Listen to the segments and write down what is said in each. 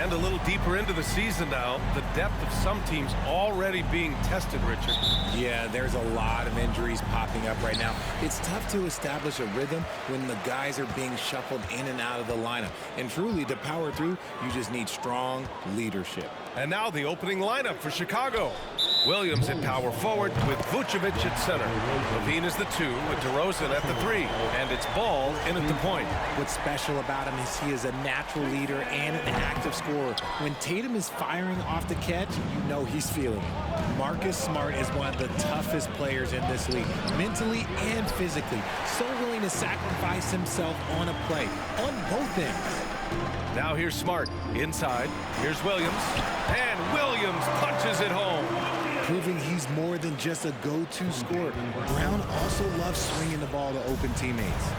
And a little deeper into the season now, the depth of some teams already being tested, Richard. Yeah, there's a lot of injuries popping up right now. It's tough to establish a rhythm when the guys are being shuffled in and out of the lineup. And truly, to power through, you just need strong leadership. And now the opening lineup for Chicago. Williams at power forward with Vucevic at center. Levine is the 2 with DeRozan at the 3. And it's Ball in at the point. What's special about him is he is a natural leader and an active scorer. When Tatum is firing off the catch, you know he's feeling it. Marcus Smart is one of the toughest players in this league, mentally and physically. So willing to sacrifice himself on a play, on both ends. Now here's Smart. Inside. Here's Williams. And Williams punches it home. Proving he's more than just a go-to scorer. Brown also loves swinging the ball to open teammates.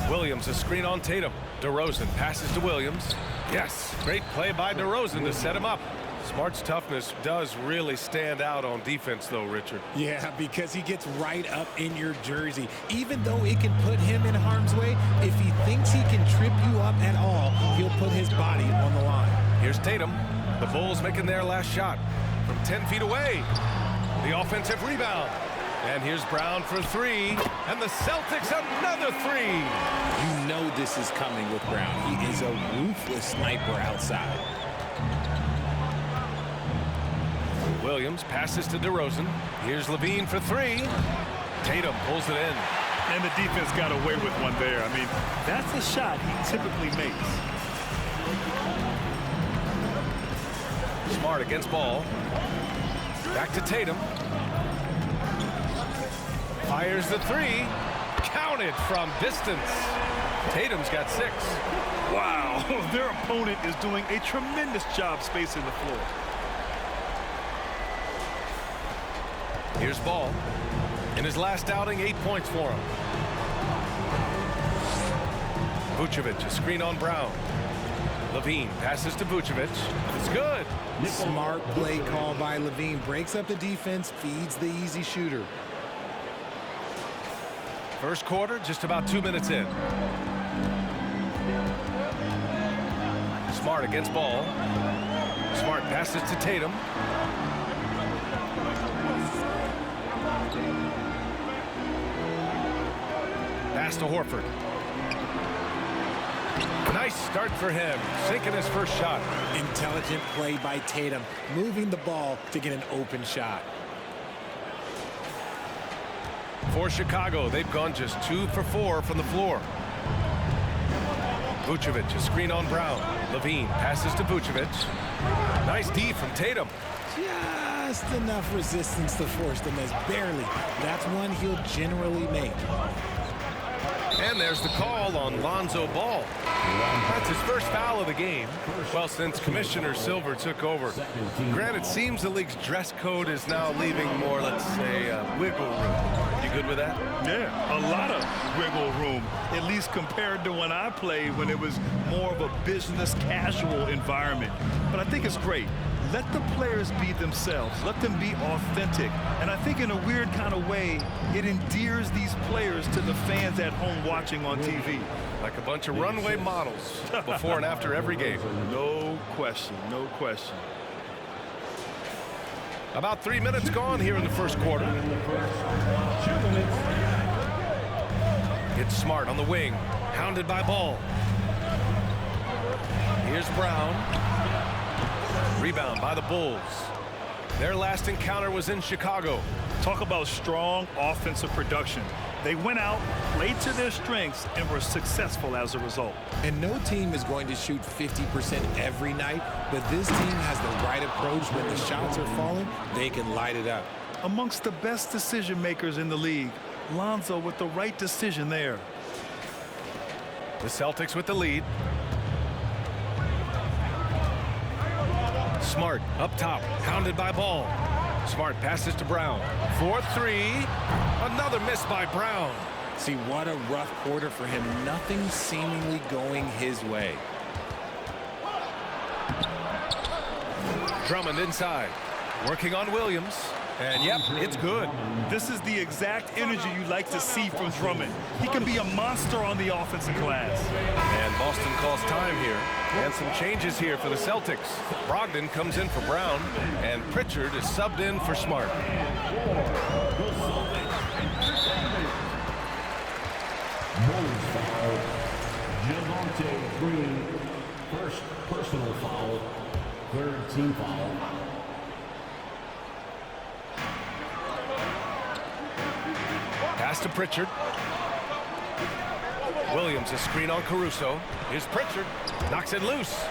Williams, a screen on Tatum. DeRozan passes to Williams. Yes, great play by DeRozan to set him up. Smart's toughness does really stand out on defense, though, Richard. Yeah, because he gets right up in your jersey. Even though it can put him in harm's way, if he thinks he can trip you up at all, he'll put his body on the line. Here's Tatum. The Bulls making their last shot from 10 feet away. The offensive rebound. And here's Brown for 3. And the Celtics another 3. You know this is coming with Brown. He is a ruthless sniper outside. Williams passes to DeRozan. Here's Levine for 3. Tatum pulls it in. And the defense got away with one there. I mean, that's a shot he typically makes. Smart against Ball. Back to Tatum. Fires the 3. Counted from distance. Tatum's got 6. Wow, their opponent is doing a tremendous job spacing the floor. Here's Ball. In his last outing, 8 points for him. Vucevic, a screen on Brown. Levine passes to Vucevic. It's good. Smart play call by Levine. Breaks up the defense, feeds the easy shooter. First quarter, just about 2 minutes in. Smart against Ball. Smart passes to Tatum. Pass to Horford. Nice start for him, sinking his first shot. Intelligent play by Tatum, moving the ball to get an open shot. For Chicago, they've gone just 2 for 4 from the floor. Vucevic, a screen on Brown. Levine passes to Vucevic. Nice D from Tatum. Just enough resistance to force the miss, barely. That's one he'll generally make. And there's the call on Lonzo Ball. That's his first foul of the game. Well, since Commissioner Silver took over. Granted, it seems the league's dress code is now leaving more, let's say, wiggle room. You good with that? Yeah, a lot of wiggle room, at least compared to when I played, when it was more of a business casual environment. But I think it's great. Let the players be themselves. Let them be authentic. And I think in a weird kind of way, it endears these players to the fans at home watching on TV. Like a bunch of runway models before and after every game. No question, no question. About 3 minutes gone here in the first quarter. It's Smart on the wing, hounded by Ball. Here's Brown. Rebound by the Bulls. Their last encounter was in Chicago. Talk about strong offensive production. They went out, played to their strengths, and were successful as a result. And no team is going to shoot 50% every night, but this team has the right approach. When the shots are falling, they can light it up. Amongst the best decision makers in the league, Lonzo with the right decision there. The Celtics with the lead. Smart up top, hounded by Ball. Smart passes to Brown. 4-3. Another miss by Brown. See, what a rough quarter for him. Nothing seemingly going his way. Drummond inside. Working on Williams. And yep, it's good. This is the exact energy you like to see from Drummond. He can be a monster on the offensive glass. And Boston calls time here. And some changes here for the Celtics. Brogdon comes in for Brown, and Pritchard is subbed in for Smart. Foul. Javonte Green, first personal foul, third team foul. Pass to Pritchard. Williams, a screen on Caruso. Here's Pritchard. Knocks it loose.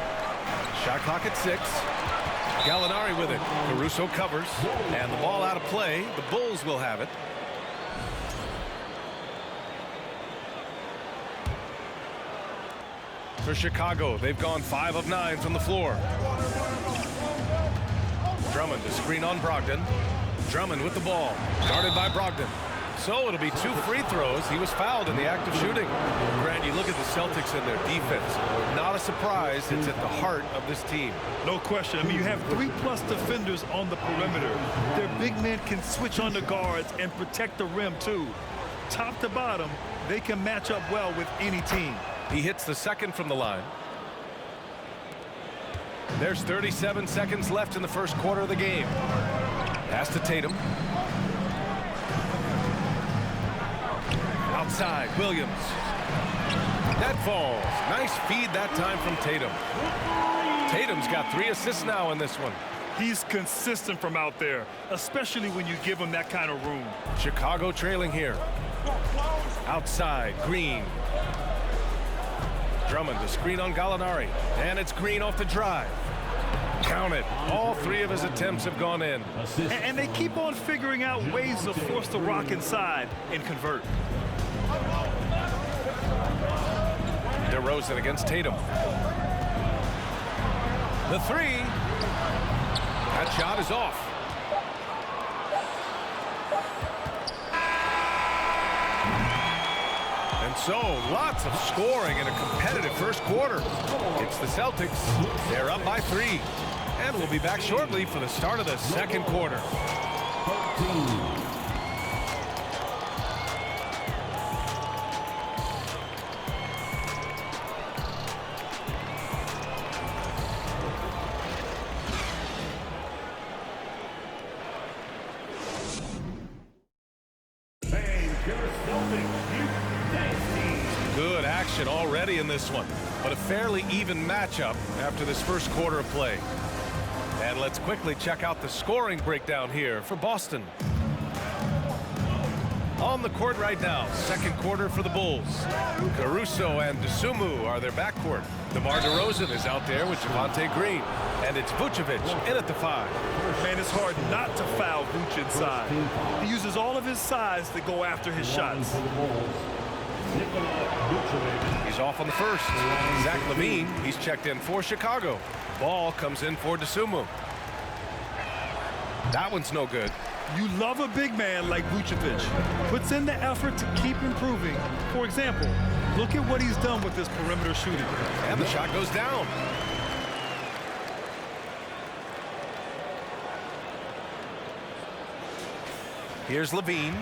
Shot clock at 6. Gallinari with it. Caruso covers. And the ball out of play. The Bulls will have it. For Chicago, they've gone 5 of 9 from the floor. Drummond, a screen on Brogdon. Drummond with the ball. Guarded by Brogdon. So it'll be 2 free throws. He was fouled in the act of shooting. Grant, you look at the Celtics and their defense. Not a surprise. It's at the heart of this team. No question. I mean, you have 3+ defenders on the perimeter. Their big men can switch on the guards and protect the rim, too. Top to bottom, they can match up well with any team. He hits the second from the line. There's 37 seconds left in the first quarter of the game. Pass to Tatum. Outside, Williams. That falls. Nice feed that time from Tatum. Tatum's got 3 assists now in this one. He's consistent from out there, especially when you give him that kind of room. Chicago trailing here. Outside, Green. Drummond, a screen on Gallinari. And it's Green off the drive. Count it. All 3 of his attempts have gone in. And they keep on figuring out ways to force the rock inside and convert. DeRozan against Tatum. The 3. That shot is off. And so, lots of scoring in a competitive first quarter. It's the Celtics. They're up by 3. And we'll be back shortly for the start of the second quarter. Good action already in this one, but a fairly even matchup after this first quarter of play. And let's quickly check out the scoring breakdown here for Boston. On the court right now, second quarter for the Bulls. Caruso and Dosunmu are their backcourt. DeMar DeRozan is out there with Javonte Green. And it's Vucevic in at the 5. Man, it's hard not to foul Vooch inside. He uses all of his size to go after his shots. He's off on the first. Zach LaVine, he's checked in for Chicago. Ball comes in for Dosunmu. That one's no good. You love a big man like Vucevic. Puts in the effort to keep improving. For example, look at what he's done with this perimeter shooting. And the shot goes down. Here's LaVine.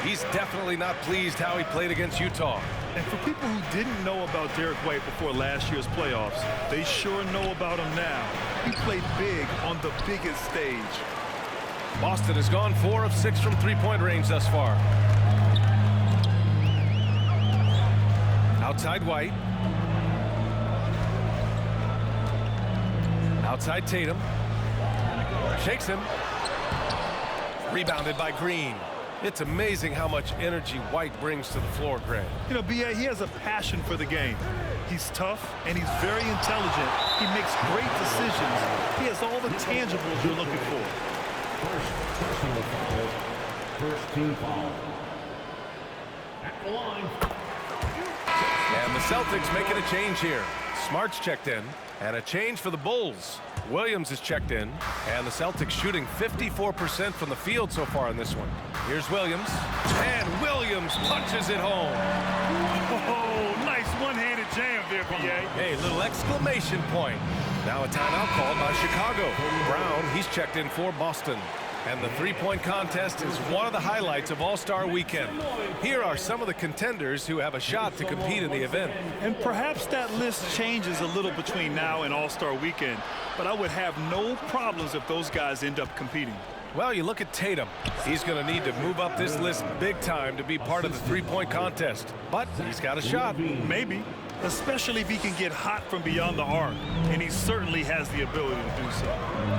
He's definitely not pleased how he played against Utah. And for people who didn't know about Derek White before last year's playoffs, they sure know about him now. He played big on the biggest stage. Boston has gone 4 of 6 from three-point range thus far. Outside White. Outside Tatum. Shakes him. Rebounded by Green. It's amazing how much energy White brings to the floor, Grant. You know, B.A., he has a passion for the game. He's tough, and he's very intelligent. He makes great decisions. He has all the tangibles you're looking for. First personal foul, first team foul. At the line. And the Celtics making a change here. Smart's checked in, and a change for the Bulls. Williams is checked in, and the Celtics shooting 54% from the field so far in this one. Here's Williams, and Williams punches it home. Oh, nice one-handed jam there, B.A. Hey, little exclamation point. Now a timeout called by Chicago. Brown, he's checked in for Boston. And the three-point contest is one of the highlights of All-Star Weekend. Here are some of the contenders who have a shot to compete in the event. And perhaps that list changes a little between now and All-Star Weekend, but I would have no problems if those guys end up competing. Well, you look at Tatum. He's going to need to move up this list big time to be part of the three-point contest. But he's got a shot. Maybe, especially if he can get hot from beyond the arc, and he certainly has the ability to do so.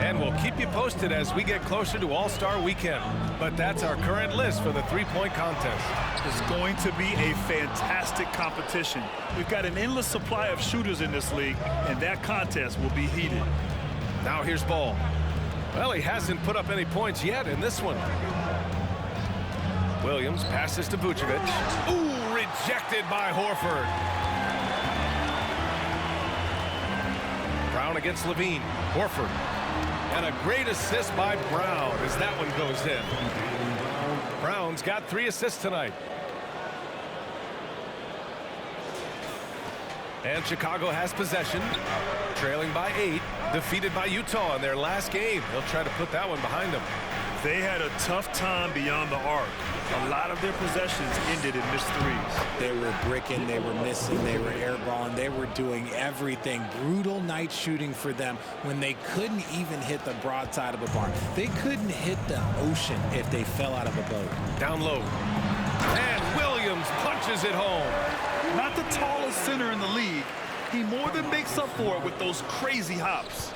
And we'll keep you posted as we get closer to All-Star Weekend. But that's our current list for the three-point contest. It's going to be a fantastic competition. We've got an endless supply of shooters in this league, and that contest will be heated. Now here's Ball. Well, he hasn't put up any points yet in this one. Williams passes to Vucevic. Ooh, rejected by Horford. Brown against Levine. Horford. And a great assist by Brown as that one goes in. Brown's got 3 assists tonight. And Chicago has possession, trailing by 8, defeated by Utah in their last game. They'll try to put that one behind them. They had a tough time beyond the arc. A lot of their possessions ended in missed threes. They were bricking, they were missing, they were airballing, they were doing everything. Brutal night shooting for them when they couldn't even hit the broadside of a barn. They couldn't hit the ocean if they fell out of a boat. Down low. And Williams punches it home. Not the tallest center in the league, he more than makes up for it with those crazy hops.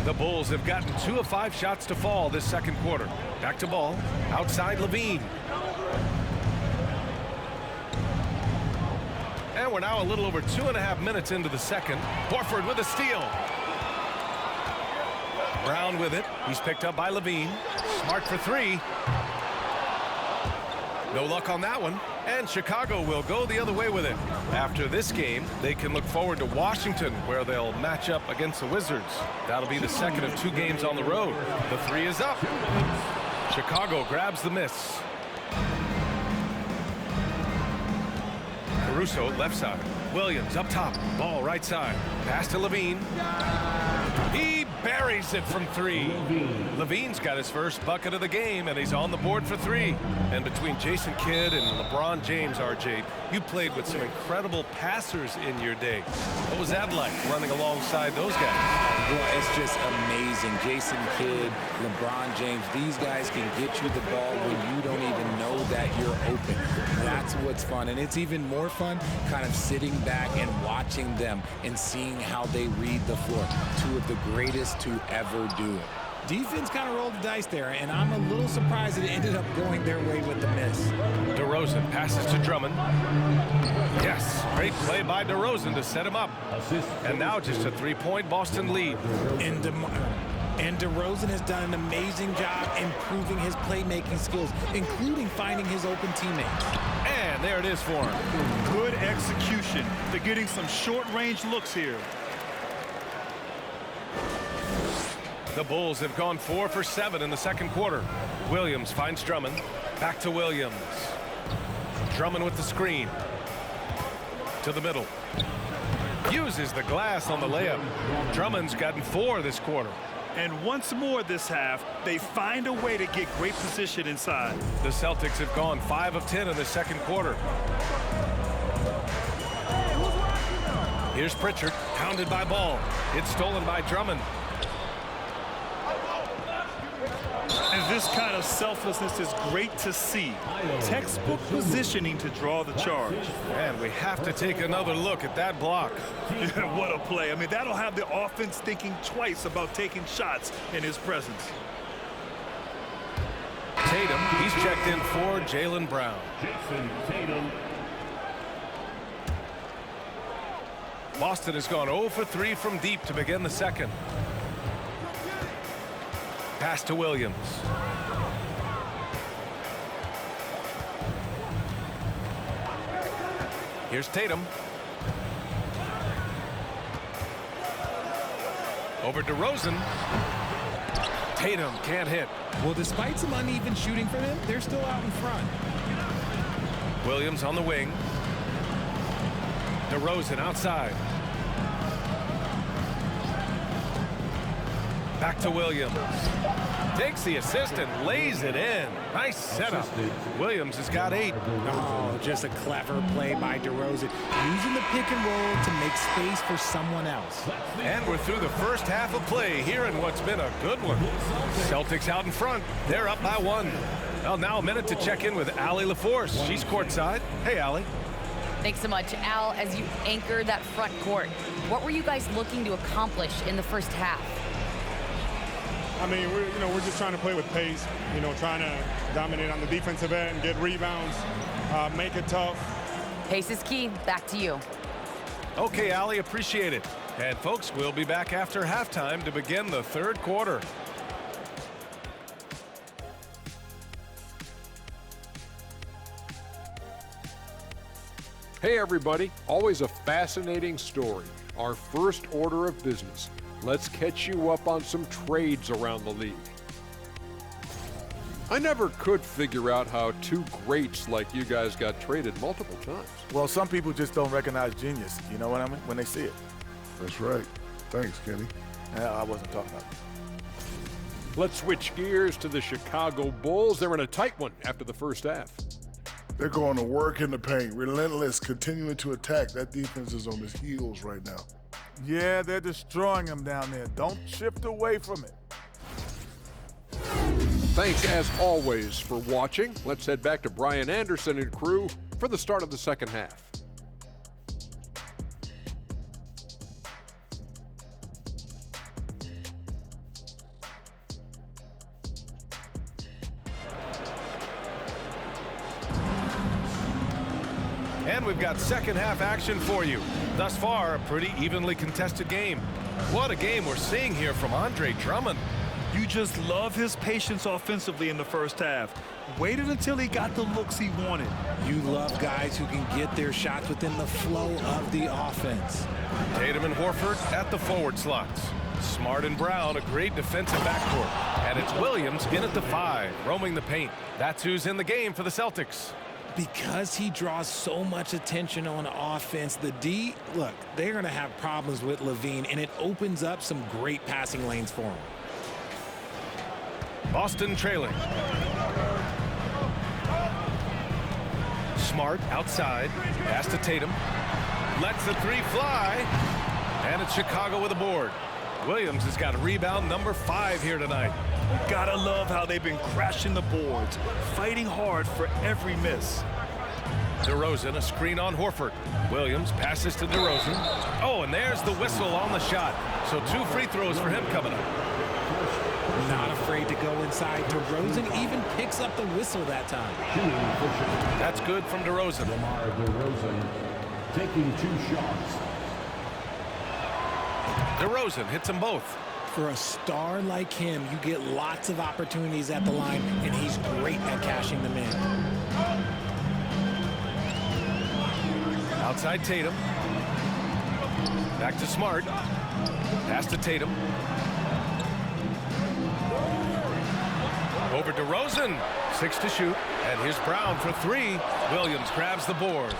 The Bulls have gotten 2 of 5 shots to fall this second quarter. Back to Ball. Outside Levine. And we're now a little over 2.5 minutes into the second. Horford with a steal. Brown with it. He's picked up by Levine. Smart for 3. No luck on that one. And Chicago will go the other way with it. After this game, they can look forward to Washington, where they'll match up against the Wizards. That'll be the second of 2 games on the road. The 3 is up. Chicago grabs the miss. Caruso left side. Williams up top. Ball right side. Pass to Levine. He buries it from 3. Levine's got his first bucket of the game, and he's on the board for 3. And between Jason Kidd and LeBron James, RJ, you played with some incredible passers in your day. What was that like, running alongside those guys? Well, it's just amazing. Jason Kidd, LeBron James, these guys can get you the ball when you don't even know that you're open. That's what's fun. And it's even more fun kind of sitting back and watching them and seeing how they read the floor. 2 of the greatest to ever do it. Defense kind of rolled the dice there, and I'm a little surprised it ended up going their way with the miss. DeRozan passes to Drummond. Yes, great play by DeRozan to set him up. And now just a 3-point Boston lead. And DeRozan has done an amazing job improving his playmaking skills, including finding his open teammates. And there it is for him. Good execution. They're getting some short-range looks here. The Bulls have gone 4 for 7 in the second quarter. Williams finds Drummond. Back to Williams. Drummond with the screen. To the middle. Uses the glass on the layup. Drummond's gotten 4 this quarter. And once more this half, they find a way to get great position inside. The Celtics have gone 5 of 10 in the second quarter. Here's Pritchard, pounded by Ball. It's stolen by Drummond. And this kind of selflessness is great to see. Textbook positioning to draw the charge. And we have to take another look at that block. What a play. I mean, that'll have the offense thinking twice about taking shots in his presence. Tatum, he's checked in for Jaylen Brown. Jason Tatum. Boston has gone 0 for 3 from deep to begin the second. Pass to Williams. Here's Tatum. Over DeRozan. Tatum can't hit. Well, despite some uneven shooting from him, they're still out in front. Williams on the wing. DeRozan outside. Back to Williams. Takes the assist and lays it in. Nice setup. Williams has got 8. Oh, just a clever play by DeRozan, using the pick and roll to make space for someone else. And we're through the first half of play here in what's been a good one. Celtics out in front. They're up by 1. Well, now a minute to check in with Allie LaForce. She's courtside. Hey, Allie. Thanks so much, Al. As you anchor that front court, what were you guys looking to accomplish in the first half? I mean, we're just trying to play with pace, trying to dominate on the defensive end, get rebounds, make it tough. Pace is key. Back to you. Okay, Allie, appreciate it. And folks, we'll be back after halftime to begin the third quarter. Hey everybody, always a fascinating story. Our first order of business. Let's catch you up on some trades around the league. I never could figure out how 2 greats like you guys got traded multiple times. Well, some people just don't recognize genius, you know what I mean, when they see it. That's right. Thanks, Kenny. I wasn't talking about it. Let's switch gears to the Chicago Bulls. They're in a tight one after the first half. They're going to work in the paint, relentless, continuing to attack. That defense is on his heels right now. Yeah, they're destroying them down there. Don't shift away from it. Thanks as always for watching. Let's head back to Brian Anderson and crew for the start of the second half. And we've got second half action for you. Thus far, a pretty evenly contested game. What a game we're seeing here from Andre Drummond. You just love his patience offensively in the first half. Waited until he got the looks he wanted. You love guys who can get their shots within the flow of the offense. Tatum and Horford at the forward slots. Smart and Brown, a great defensive backcourt. And it's Williams in at the 5, roaming the paint. That's who's in the game for the Celtics. Because he draws so much attention on offense, the D, look, they're going to have problems with Levine, and it opens up some great passing lanes for him. Boston trailing. Smart outside. Pass to Tatum. Lets the 3 fly. And it's Chicago with a board. Williams has got rebound number 5 here tonight. Gotta love how they've been crashing the boards, fighting hard for every miss. DeRozan, a screen on Horford. Williams passes to DeRozan. Oh, and there's the whistle on the shot. So 2 free throws for him coming up. Not afraid to go inside. DeRozan even picks up the whistle that time. That's good from DeRozan. DeRozan taking 2 shots. DeRozan hits them both. For a star like him, you get lots of opportunities at the line, and he's great at cashing them in. Outside Tatum. Back to Smart. Pass to Tatum. Over DeRozan. 6 to shoot. And here's Brown for 3. Williams grabs the board.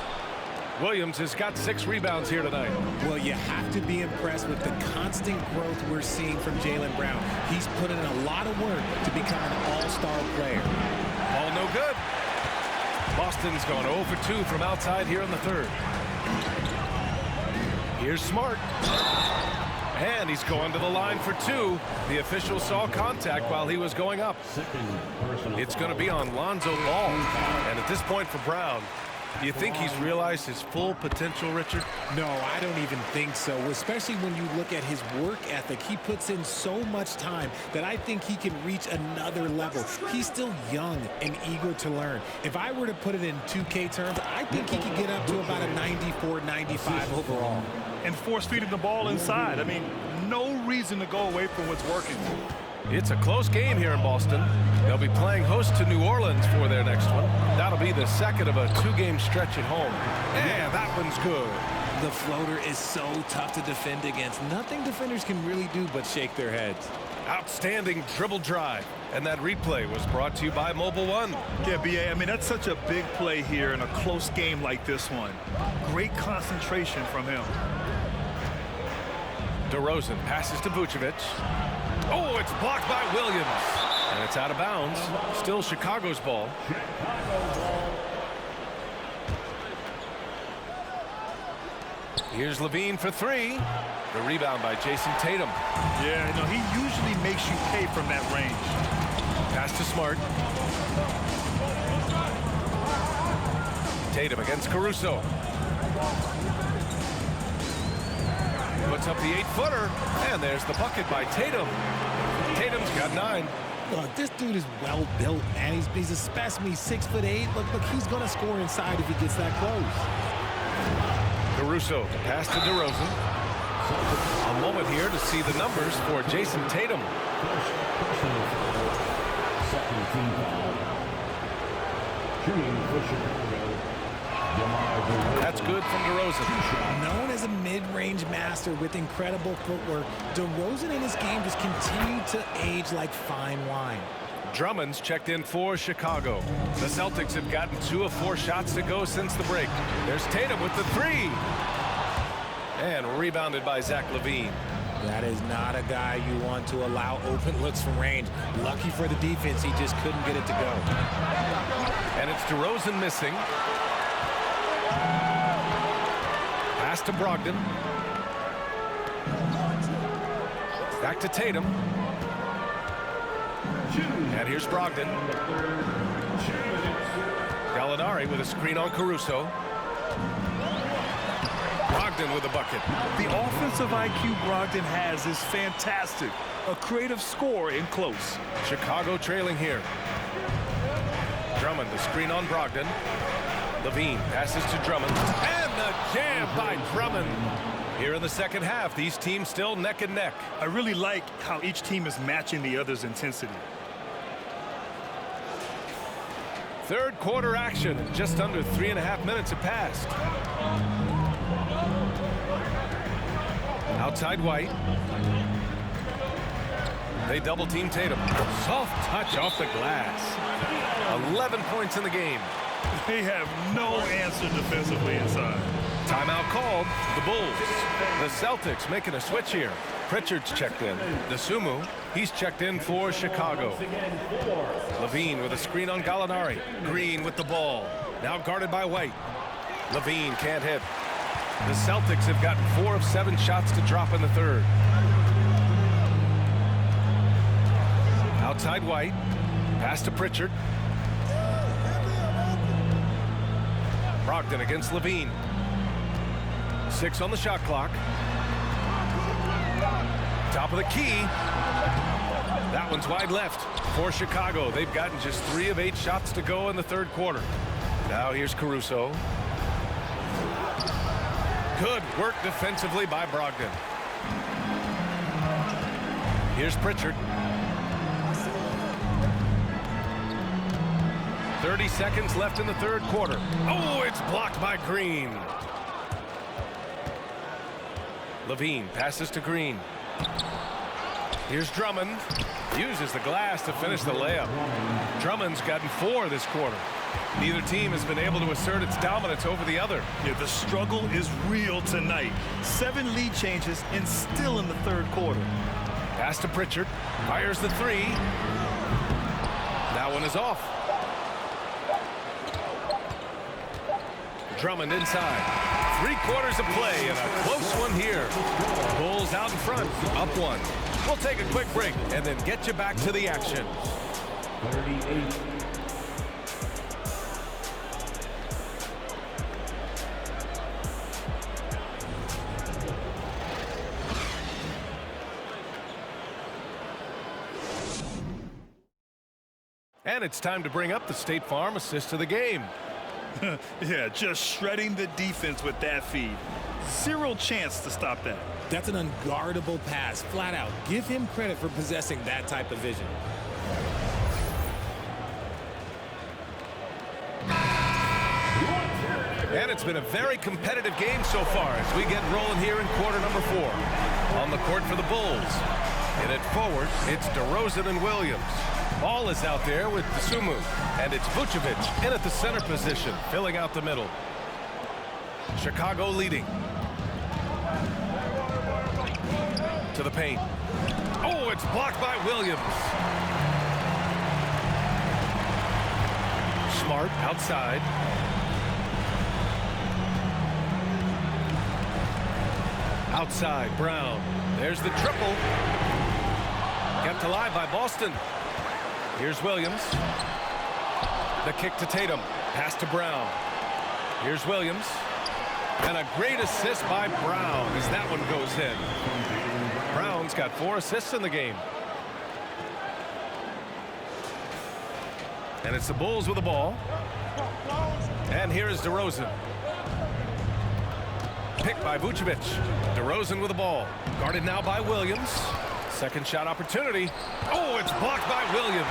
Williams has got 6 rebounds here tonight. Well, you have to be impressed with the constant growth we're seeing from Jaylen Brown. He's put in a lot of work to become an all-star player. All no good. Boston's going 0 for 2 from outside here in the third. Here's Smart. And he's going to the line for 2. The official saw contact while he was going up. It's going to be on Lonzo Ball. And at this point for Brown, do you think he's realized his full potential, Richard? No, I don't even think so, especially when you look at his work ethic. He puts in so much time that I think he can reach another level. He's still young and eager to learn. If I were to put it in 2K terms, I think he could get up to about a 94, 95 overall. And force-feeding the ball inside. I mean, no reason to go away from what's working. It's a close game here in Boston. They'll be playing host to New Orleans for their next one. That'll be the second of a 2-game stretch at home. And that one's good. The floater is so tough to defend against. Nothing defenders can really do but shake their heads. Outstanding dribble drive. And that replay was brought to you by Mobile One. Yeah, B.A., I mean, that's such a big play here in a close game like this one. Great concentration from him. DeRozan passes to Vucevic. Oh, it's blocked by Williams. And it's out of bounds. Still Chicago's ball. Here's Levine for three. The rebound by Jason Tatum. Yeah, no, he usually makes you pay from that range. Pass to Smart. Tatum against Caruso. Puts up the 8-footer, and there's the bucket by Tatum. Tatum's got 9. Look, this dude is well built, man. He's a specimen. He's 6'8". Look, he's gonna score inside if he gets that close. Caruso, pass to DeRozan. A moment here to see the numbers for Jason Tatum. Second team foul. Shooting for Chicago. That's good from DeRozan. Known as a mid-range master with incredible footwork, DeRozan in his game just continued to age like fine wine. Drummond's checked in for Chicago. The Celtics have gotten 2 of 4 shots to go since the break. There's Tatum with the 3. And rebounded by Zach LaVine. That is not a guy you want to allow open looks from range. Lucky for the defense, he just couldn't get it to go. And it's DeRozan missing. Pass to Brogdon. Back to Tatum. And here's Brogdon. Gallinari with a screen on Caruso. Brogdon with a bucket. The offensive IQ Brogdon has is fantastic. A creative scorer in close. Chicago trailing here. Drummond, the screen on Brogdon. Levine passes to Drummond. And the jam by Drummond. Here in the second half, these teams still neck and neck. I really like how each team is matching the other's intensity. Third quarter action. Just under 3.5 minutes have passed. Outside White. They double team Tatum. Soft touch off the glass. 11 points in the game. They have no answer defensively inside. Timeout called. The Bulls. The Celtics making a switch here. Pritchard's checked in. DeSumo, he's checked in for Chicago. Levine with a screen on Gallinari. Green with the ball. Now guarded by White. Levine can't hit. The Celtics have gotten 4 of 7 shots to drop in the third. Outside White. Pass to Pritchard. Brogdon against Levine. 6 on the shot clock. Top of the key. That one's wide left for Chicago. They've gotten just 3 of 8 shots to go in the third quarter. Now here's Caruso. Good work defensively by Brogdon. Here's Pritchard. 30 seconds left in the third quarter. Oh, it's blocked by Green. Levine passes to Green. Here's Drummond. Uses the glass to finish the layup. Drummond's gotten 4 this quarter. Neither team has been able to assert its dominance over the other. Yeah, the struggle is real tonight. 7 lead changes and still in the third quarter. Pass to Pritchard. Fires the 3. That one is off. Drummond inside. 3 quarters of play and a close one here. Bulls out in front, up 1. We'll take a quick break and then get you back to the action. 38. And it's time to bring up the State Farm assist of the game. Yeah, just shredding the defense with that feed. 0 chance to stop that. That's an unguardable pass, flat out. Give him credit for possessing that type of vision. And it's been a very competitive game so far as we get rolling here in quarter number 4. On the court for the Bulls. In it forward, it's DeRozan and Williams. Ball is out there with DeSumo, and it's Vucevic in at the center position, filling out the middle. Chicago leading. To the paint. Oh, it's blocked by Williams. Smart outside. Outside, Brown. There's the triple. Kept alive by Boston. Here's Williams. The kick to Tatum. Pass to Brown. Here's Williams. And a great assist by Brown as that one goes in. Brown's got 4 assists in the game. And it's the Bulls with the ball. And here is DeRozan. Picked by Vucevic. DeRozan with the ball. Guarded now by Williams. Second shot opportunity. Oh, it's blocked by Williams.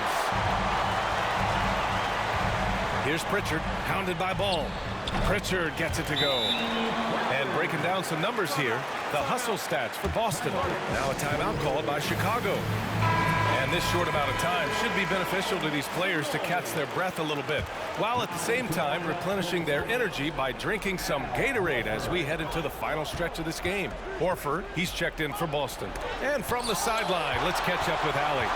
Here's Pritchard, hounded by Ball. Pritchard gets it to go. And breaking down some numbers here, the hustle stats for Boston. Now a timeout called by Chicago. And this short amount of time should be beneficial to these players to catch their breath a little bit, while at the same time replenishing their energy by drinking some Gatorade as we head into the final stretch of this game. Horford, he's checked in for Boston. And from the sideline, let's catch up with Allie.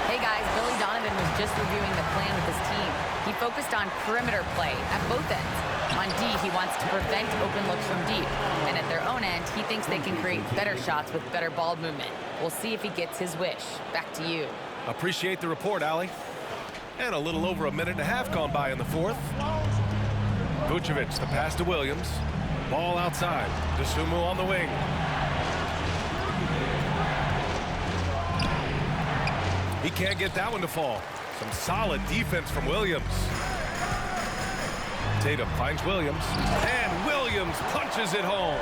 Hey guys, Billy Donovan was just reviewing the plan with his team. He focused on perimeter play at both ends. On D, he wants to prevent open looks from deep. And at their own end, he thinks they can create better shots with better ball movement. We'll see if he gets his wish. Back to you. Appreciate the report, Allie. And a little over a minute and a half gone by in the fourth. Vucevic, the pass to Williams. Ball outside. DeSumo on the wing. He can't get that one to fall. Some solid defense from Williams. Tatum finds Williams. And Williams punches it home.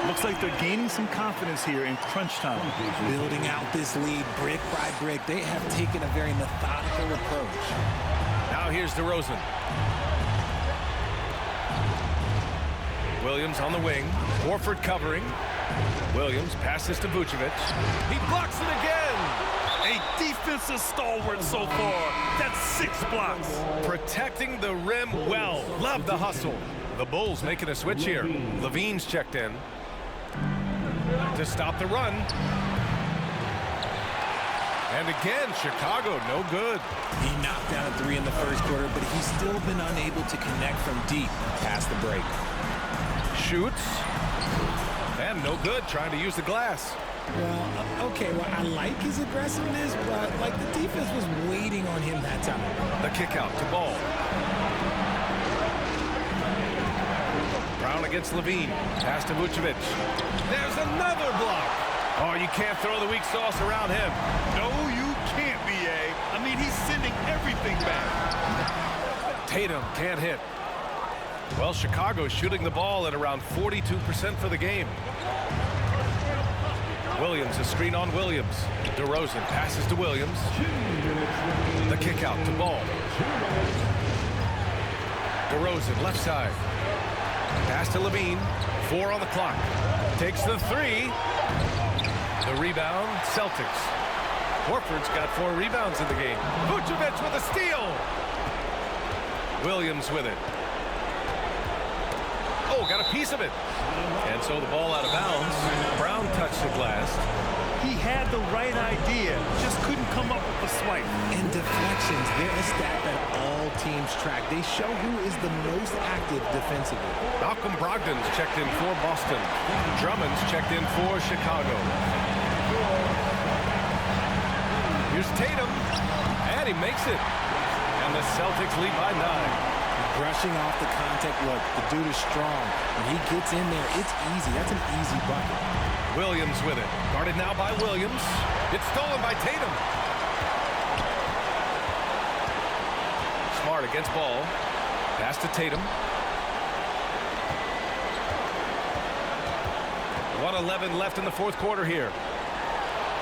Looks like they're gaining some confidence here in crunch time. Building out this lead brick by brick. They have taken a very methodical approach. Now here's DeRozan. Williams on the wing. Horford covering. Williams passes to Vucevic. He blocks it again. A defensive stalwart so far. That's 6 blocks. Protecting the rim well. Love the hustle. The Bulls making a switch here. Levine's checked in to stop the run. And again, Chicago, no good. He knocked down a 3 in the first quarter, but he's still been unable to connect from deep past the break. Shoots. And no good, trying to use the glass. Well, okay, well, I like his aggressiveness, but, like, the defense was waiting on him that time. The kick out to Ball. Brown against Levine. Pass to Vucevic. There's another block. Oh, you can't throw the weak sauce around him. No, you can't, B.A. I mean, he's sending everything back. Tatum can't hit. Well, Chicago's shooting the ball at around 42% for the game. Williams, a screen on Williams. DeRozan passes to Williams. The kick out to Ball. DeRozan, left side. Pass to Levine. 4 on the clock. Takes the 3. The rebound, Celtics. Horford's got 4 rebounds in the game. Vucevic with a steal. Williams with it. Oh, got a piece of it. And so the ball out of bounds. Brown touched the glass. He had the right idea, just couldn't come up with the swipe. And deflections, they're a stat that all teams track. They show who is the most active defensively. Malcolm Brogdon's checked in for Boston. Drummond's checked in for Chicago. Here's Tatum. And he makes it. And the Celtics lead by 9. Brushing off the contact look. The dude is strong. When he gets in there, it's easy. That's an easy bucket. Williams with it. Guarded now by Williams. It's stolen by Tatum. Smart against Ball. Pass to Tatum. 1:11 left in the fourth quarter here.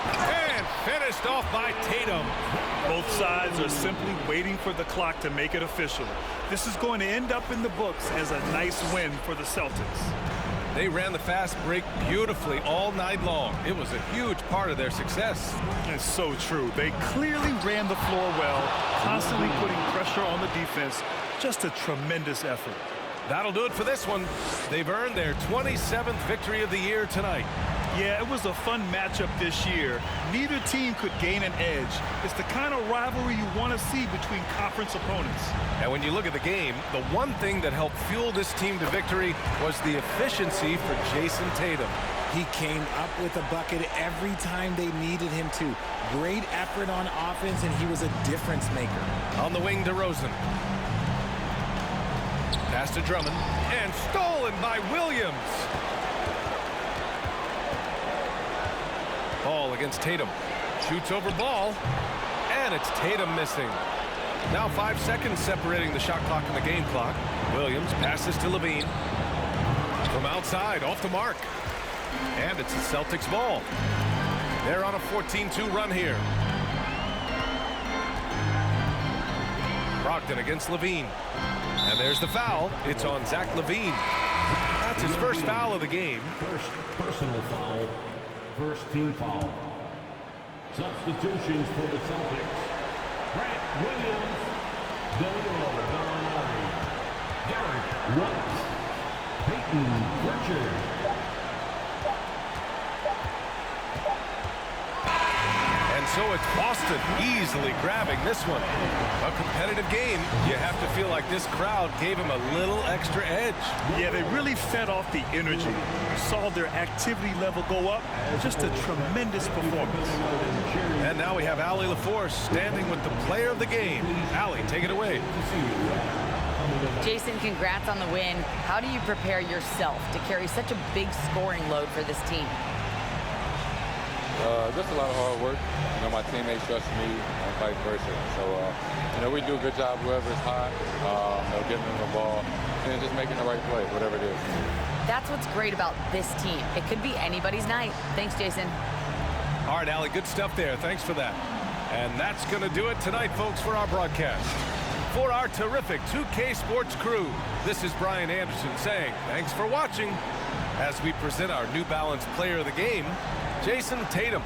And finished off by Tatum. Both sides are simply waiting for the clock to make it official. This is going to end up in the books as a nice win for the Celtics. They ran the fast break beautifully all night long. It was a huge part of their success. It's so true. They clearly ran the floor well, constantly putting pressure on the defense. Just a tremendous effort. That'll do it for this one. They've earned their 27th victory of the year tonight. Yeah, it was a fun matchup this year. Neither team could gain an edge. It's the kind of rivalry you want to see between conference opponents. And when you look at the game, the one thing that helped fuel this team to victory was the efficiency for Jason Tatum. He came up with a bucket every time they needed him to. Great effort on offense, and he was a difference maker. On the wing to Rosen. Pass to Drummond, and stolen by Williams. Ball against Tatum. Shoots over ball, and it's Tatum missing. Now 5 seconds separating the shot clock and the game clock. Williams passes to Levine. From outside, off the mark. And it's the Celtics ball. They're on a 14-2 run here. Brogdon against Levine. And there's the foul. It's on Zach Levine. That's his first foul of the game. First personal foul. First team foul. Substitutions for the Celtics. Grant Williams. Danilo Gallinari. Derek White. Peyton Pritchard. So it's Boston easily grabbing this one. A competitive game. You have to feel like this crowd gave him a little extra edge. Yeah, they really fed off the energy. Saw their activity level go up. Just a tremendous performance. And now we have Allie LaForce standing with the player of the game. Allie, take it away. Jason, congrats on the win. How do you prepare yourself to carry such a big scoring load for this team? Just a lot of hard work. You know, my teammates trust me and vice versa. So, you know, we do a good job whoever's hot, getting them the ball, and just making the right play, whatever it is. That's what's great about this team. It could be anybody's night. Thanks, Jason. All right, Allie, good stuff there. Thanks for that. And that's going to do it tonight, folks, for our broadcast. For our terrific 2K Sports crew, this is Brian Anderson saying thanks for watching as we present our New Balance player of the game, Jason Tatum.